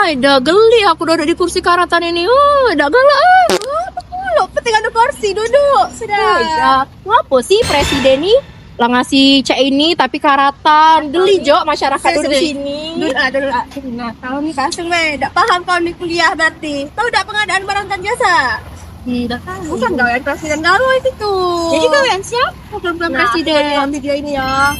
Dah geli aku duduk di kursi karatan ini. Dah galak. Lo penting ada kursi duduk. Sudah. Ngapa sih presiden nih lah ngasih cek ini tapi karatan? Geli Jo masyarakat duduk di sini. Duduk. Nah, kalau nih langsung tak paham kau di kuliah berarti. Tahu tak pengadaan barang dan jasa? Tidak tahu. Bukan gawean presiden Galo itu. Jadi kalian siapa? Program presiden. Video ini ya.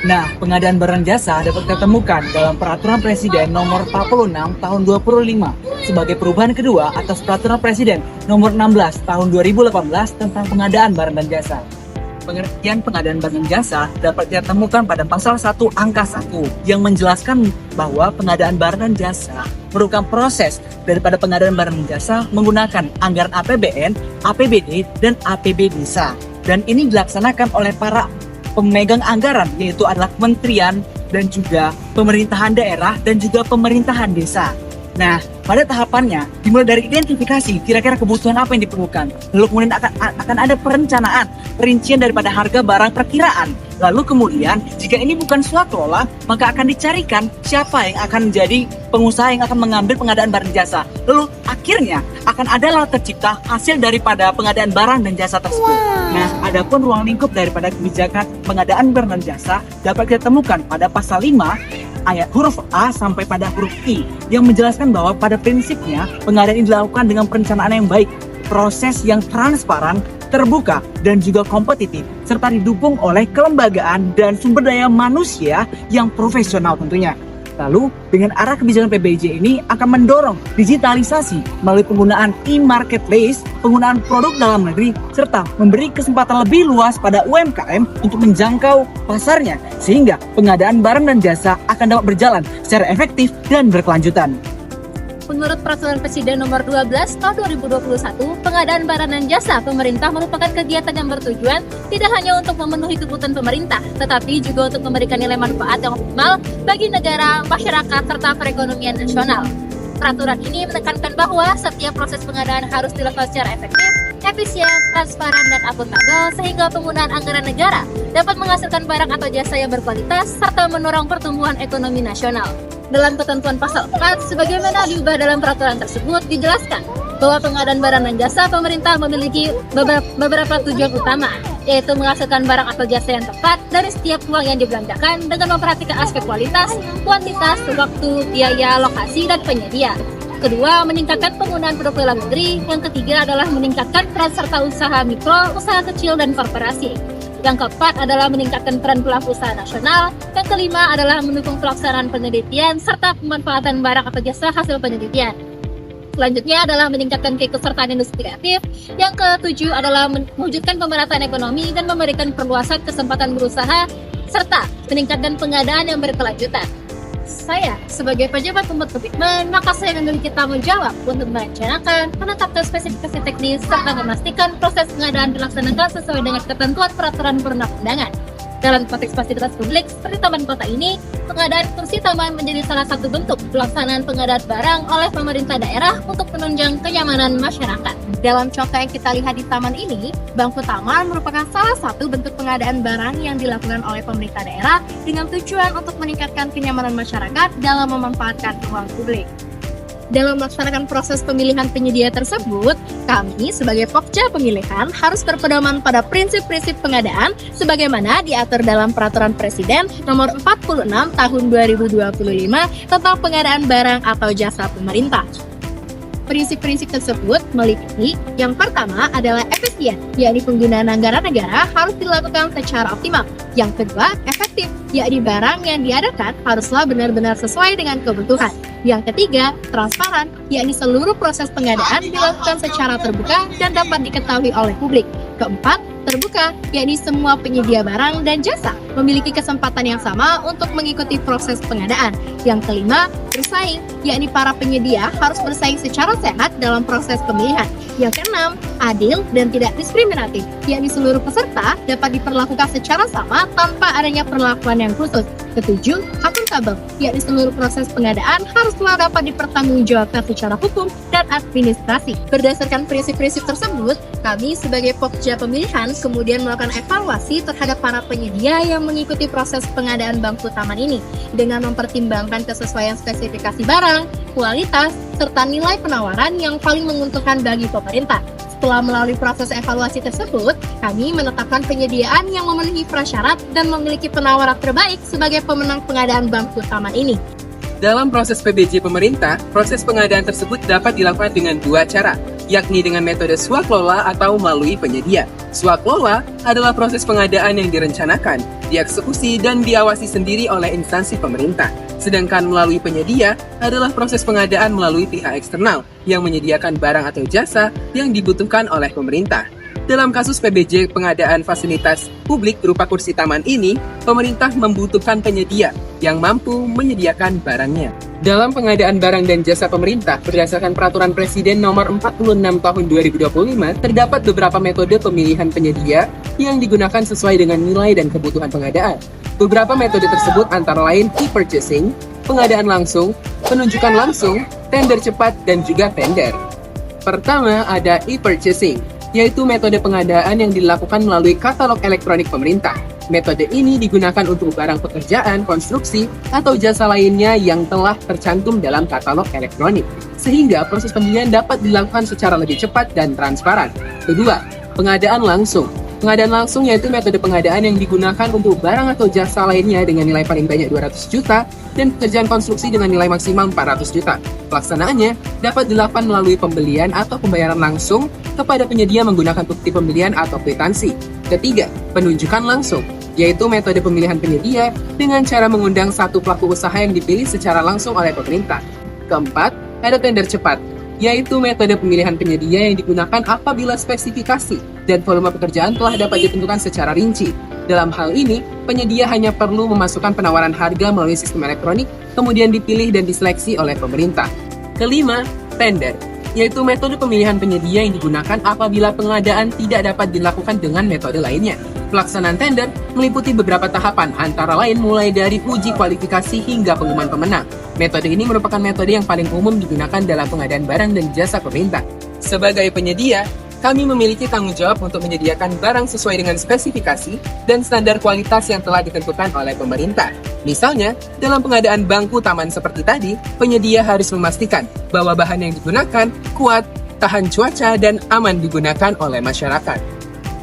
Nah, pengadaan barang jasa dapat kita temukan dalam Peraturan Presiden Nomor 46 Tahun 25 sebagai perubahan kedua atas Peraturan Presiden Nomor 16 Tahun 2018 tentang pengadaan barang dan jasa. Pengertian pengadaan barang dan jasa dapat kita temukan pada pasal 1 angka 1 yang menjelaskan bahwa pengadaan barang dan jasa merupakan proses daripada pengadaan barang dan jasa menggunakan anggaran APBN, APBD, dan APB desa. Dan ini dilaksanakan oleh para pemegang anggaran, yaitu adalah kementerian dan juga pemerintahan daerah dan juga pemerintahan desa. Nah, pada tahapannya dimulai dari identifikasi kira-kira kebutuhan apa yang diperlukan. Lalu kemudian akan ada perencanaan, perincian daripada harga barang perkiraan. Lalu kemudian jika ini bukan swaklola, maka akan dicarikan siapa yang akan menjadi pengusaha yang akan mengambil pengadaan barang jasa. Lalu akhirnya akan adalah tercipta hasil daripada pengadaan barang dan jasa tersebut. Nah, adapun ruang lingkup daripada kebijakan pengadaan barang dan jasa dapat kita temukan pada pasal 5 ayat huruf A sampai pada huruf I yang menjelaskan bahwa pada prinsipnya pengadaan ini dilakukan dengan perencanaan yang baik, proses yang transparan, terbuka, dan juga kompetitif, serta didukung oleh kelembagaan dan sumber daya manusia yang profesional tentunya. Lalu, dengan arah kebijakan PBJ ini akan mendorong digitalisasi melalui penggunaan e-marketplace, penggunaan produk dalam negeri, serta memberi kesempatan lebih luas pada UMKM untuk menjangkau pasarnya, sehingga pengadaan barang dan jasa akan dapat berjalan secara efektif dan berkelanjutan. Menurut Peraturan Presiden Nomor 12 Tahun 2021, pengadaan barang dan jasa pemerintah merupakan kegiatan yang bertujuan tidak hanya untuk memenuhi kebutuhan pemerintah, tetapi juga untuk memberikan nilai manfaat yang optimal bagi negara, masyarakat, serta perekonomian nasional. Peraturan ini menekankan bahwa setiap proses pengadaan harus dilakukan secara efektif, efisien, transparan, dan akuntabel sehingga penggunaan anggaran negara dapat menghasilkan barang atau jasa yang berkualitas serta mendorong pertumbuhan ekonomi nasional. Dalam ketentuan pasal 4, sebagaimana diubah dalam peraturan tersebut, dijelaskan bahwa pengadaan barang dan jasa pemerintah memiliki beberapa tujuan utama, yaitu menghasilkan barang atau jasa yang tepat dari setiap uang yang dibelanjakan dengan memperhatikan aspek kualitas, kuantitas, waktu, biaya, lokasi, dan penyedia. Kedua, meningkatkan penggunaan produk dalam negeri. Yang ketiga adalah meningkatkan peran serta usaha mikro, usaha kecil, dan korporasi. Yang keempat adalah meningkatkan peran pelaku usaha nasional. Yang kelima adalah mendukung pelaksanaan penelitian serta pemanfaatan barang atau jasa hasil penelitian. Selanjutnya adalah meningkatkan keikutsertaan industri kreatif. Yang ketujuh adalah mewujudkan pemerataan ekonomi dan memberikan perluasan kesempatan berusaha serta meningkatkan pengadaan yang berkelanjutan. Saya sebagai pejabat pembuat komitmen, maka saya memiliki tanggung jawab untuk merencanakan, menetapkan spesifikasi teknis, serta memastikan proses pengadaan dilaksanakan sesuai dengan ketentuan peraturan perundang-undangan. Dalam konteks fasilitas publik seperti taman kota ini, pengadaan fungsi taman menjadi salah satu bentuk pelaksanaan pengadaan barang oleh pemerintah daerah untuk menunjang kenyamanan masyarakat. Dalam contoh yang kita lihat di taman ini, bangku taman merupakan salah satu bentuk pengadaan barang yang dilakukan oleh pemerintah daerah dengan tujuan untuk meningkatkan kenyamanan masyarakat dalam memanfaatkan ruang publik. Dalam melaksanakan proses pemilihan penyedia tersebut, kami sebagai Pokja Pemilihan harus berpedoman pada prinsip-prinsip pengadaan sebagaimana diatur dalam Peraturan Presiden Nomor 46 Tahun 2025 tentang pengadaan barang atau jasa pemerintah. Prinsip-prinsip tersebut meliputi yang pertama adalah efisien, yakni penggunaan anggaran negara harus dilakukan secara optimal. Yang kedua, efektif, yakni barang yang diadakan haruslah benar-benar sesuai dengan kebutuhan. Yang ketiga, transparan, yakni seluruh proses pengadaan dilakukan secara terbuka dan dapat diketahui oleh publik. Keempat, terbuka, yakni semua penyedia barang dan jasa memiliki kesempatan yang sama untuk mengikuti proses pengadaan. Yang kelima, bersaing, yakni para penyedia harus bersaing secara sehat dalam proses pemilihan. Yang keenam, adil dan tidak diskriminatif, yakni seluruh peserta dapat diperlakukan secara sama tanpa adanya perlakuan yang khusus. Ketujuh, akuntabel, akuntabel, yakni seluruh proses pengadaan harus dapat dipertanggungjawabkan secara hukum dan administrasi. Berdasarkan prinsip-prinsip tersebut, kami sebagai Pokja Pemilihan kemudian melakukan evaluasi terhadap para penyedia yang mengikuti proses pengadaan bangku taman ini dengan mempertimbangkan kesesuaian spesifikasi barang, kualitas, serta nilai penawaran yang paling menguntungkan bagi pemerintah. Setelah melalui proses evaluasi tersebut, kami menetapkan penyediaan yang memenuhi prasyarat dan memiliki penawaran terbaik sebagai pemenang pengadaan bangku taman ini. Dalam proses PBJ pemerintah, proses pengadaan tersebut dapat dilakukan dengan dua cara, yakni dengan metode swaklola atau melalui penyedia. Swaklola adalah proses pengadaan yang direncanakan, dieksekusi, dan diawasi sendiri oleh instansi pemerintah. Sedangkan melalui penyedia adalah proses pengadaan melalui pihak eksternal yang menyediakan barang atau jasa yang dibutuhkan oleh pemerintah. Dalam kasus PBJ pengadaan fasilitas publik berupa kursi taman ini, pemerintah membutuhkan penyedia yang mampu menyediakan barangnya. Dalam pengadaan barang dan jasa pemerintah, berdasarkan Peraturan Presiden Nomor 46 Tahun 2025, terdapat beberapa metode pemilihan penyedia yang digunakan sesuai dengan nilai dan kebutuhan pengadaan. Beberapa metode tersebut antara lain e-purchasing, pengadaan langsung, penunjukan langsung, tender cepat, dan juga tender. Pertama ada e-purchasing, yaitu metode pengadaan yang dilakukan melalui katalog elektronik pemerintah. Metode ini digunakan untuk barang pekerjaan, konstruksi, atau jasa lainnya yang telah tercantum dalam katalog elektronik, sehingga proses pembelian dapat dilakukan secara lebih cepat dan transparan. Kedua, pengadaan langsung. Pengadaan langsung yaitu metode pengadaan yang digunakan untuk barang atau jasa lainnya dengan nilai paling banyak 200 juta dan pekerjaan konstruksi dengan nilai maksimal 400 juta. Pelaksanaannya dapat dilakukan melalui pembelian atau pembayaran langsung kepada penyedia menggunakan bukti pembelian atau kwitansi. Ketiga, penunjukan langsung, yaitu metode pemilihan penyedia dengan cara mengundang satu pelaku usaha yang dipilih secara langsung oleh pemerintah. Keempat, ada tender cepat, yaitu metode pemilihan penyedia yang digunakan apabila spesifikasi dan volume pekerjaan telah dapat ditentukan secara rinci. Dalam hal ini, penyedia hanya perlu memasukkan penawaran harga melalui sistem elektronik, kemudian dipilih dan diseleksi oleh pemerintah. Kelima, tender, yaitu metode pemilihan penyedia yang digunakan apabila pengadaan tidak dapat dilakukan dengan metode lainnya. Pelaksanaan tender meliputi beberapa tahapan, antara lain mulai dari uji kualifikasi hingga pengumuman pemenang. Metode ini merupakan metode yang paling umum digunakan dalam pengadaan barang dan jasa pemerintah. Sebagai penyedia, kami memiliki tanggung jawab untuk menyediakan barang sesuai dengan spesifikasi dan standar kualitas yang telah ditentukan oleh pemerintah. Misalnya, dalam pengadaan bangku taman seperti tadi, penyedia harus memastikan bahwa bahan yang digunakan kuat, tahan cuaca, dan aman digunakan oleh masyarakat.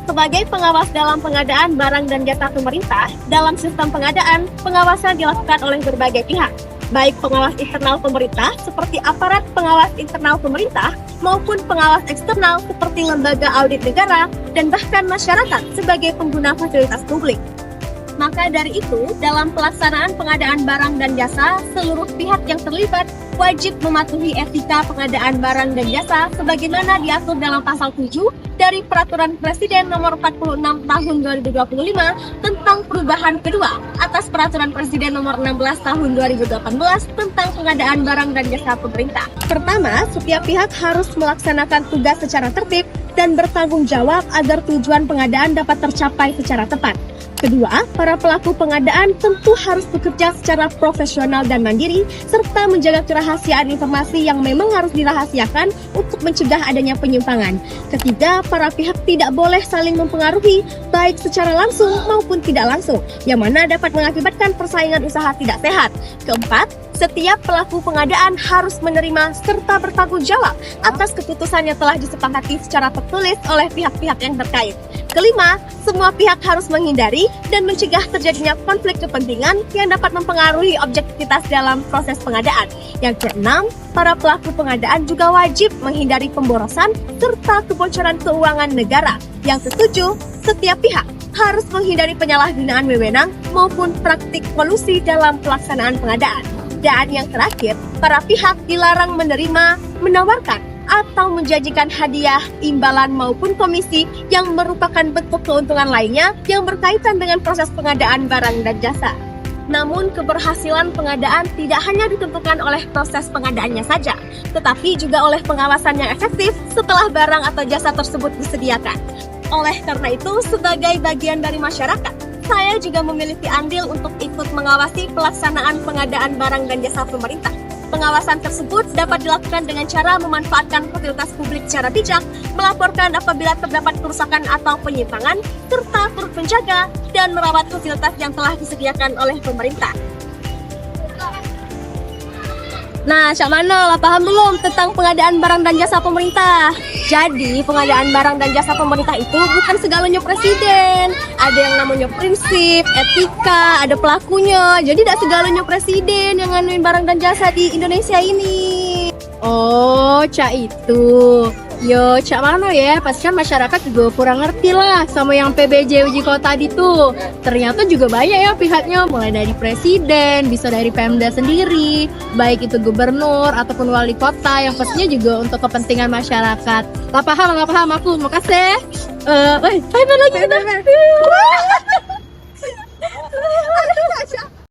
Sebagai pengawas dalam pengadaan barang dan jasa pemerintah, dalam sistem pengadaan, pengawasan dilakukan oleh berbagai pihak, baik pengawas internal pemerintah seperti aparat pengawas internal pemerintah maupun pengawas eksternal seperti lembaga audit negara dan bahkan masyarakat sebagai pengguna fasilitas publik. Maka dari itu, dalam pelaksanaan pengadaan barang dan jasa, seluruh pihak yang terlibat wajib mematuhi etika pengadaan barang dan jasa sebagaimana diatur dalam pasal 7 dari Peraturan Presiden Nomor 46 Tahun 2025 tentang perubahan kedua atas Peraturan Presiden Nomor 16 Tahun 2018 tentang pengadaan barang dan jasa pemerintah. Pertama, setiap pihak harus melaksanakan tugas secara tertib dan bertanggung jawab agar tujuan pengadaan dapat tercapai secara tepat. Kedua, para pelaku pengadaan tentu harus bekerja secara profesional dan mandiri, serta menjaga kerahasiaan informasi yang memang harus dirahasiakan untuk mencegah adanya penyimpangan. Ketiga, para pihak tidak boleh saling mempengaruhi, baik secara langsung maupun tidak langsung, yang mana dapat mengakibatkan persaingan usaha tidak sehat. Keempat, setiap pelaku pengadaan harus menerima serta bertanggung jawab atas keputusan yang telah disepakati secara tertulis oleh pihak-pihak yang terkait. Kelima, semua pihak harus menghindari dan mencegah terjadinya konflik kepentingan yang dapat mempengaruhi objektivitas dalam proses pengadaan. Yang keenam, para pelaku pengadaan juga wajib menghindari pemborosan serta kebocoran keuangan negara. Yang ketujuh, setiap pihak harus menghindari penyalahgunaan wewenang maupun praktik kolusi dalam pelaksanaan pengadaan. Dan yang terakhir, para pihak dilarang menerima, menawarkan, atau menjanjikan hadiah, imbalan maupun komisi yang merupakan bentuk keuntungan lainnya yang berkaitan dengan proses pengadaan barang dan jasa. Namun keberhasilan pengadaan tidak hanya ditentukan oleh proses pengadaannya saja, tetapi juga oleh pengawasan yang efektif setelah barang atau jasa tersebut disediakan. Oleh karena itu, sebagai bagian dari masyarakat, saya juga memiliki andil untuk ikut mengawasi pelaksanaan pengadaan barang dan jasa pemerintah. Pengawasan tersebut dapat dilakukan dengan cara memanfaatkan fasilitas publik secara bijak, melaporkan apabila terdapat kerusakan atau penyimpangan, serta turut menjaga dan merawat fasilitas yang telah disediakan oleh pemerintah. Nah, Cak Manol, paham belum tentang pengadaan barang dan jasa pemerintah? Jadi, pengadaan barang dan jasa pemerintah itu bukan segalanya presiden. Ada yang namanya prinsip, etika, ada pelakunya. Jadi, tidak segalanya presiden yang nganuin barang dan jasa di Indonesia ini. Oh, Cak itu. Yo, Cak Mano ya, pasti kan masyarakat juga kurang ngerti lah sama yang PBJ uji kota tadi tuh. Ternyata juga banyak ya pihaknya, mulai dari presiden, bisa dari Pemda sendiri, baik itu gubernur ataupun wali kota, yang pastinya juga untuk kepentingan masyarakat. Nggak paham aku, makasih. Bye lagi kita.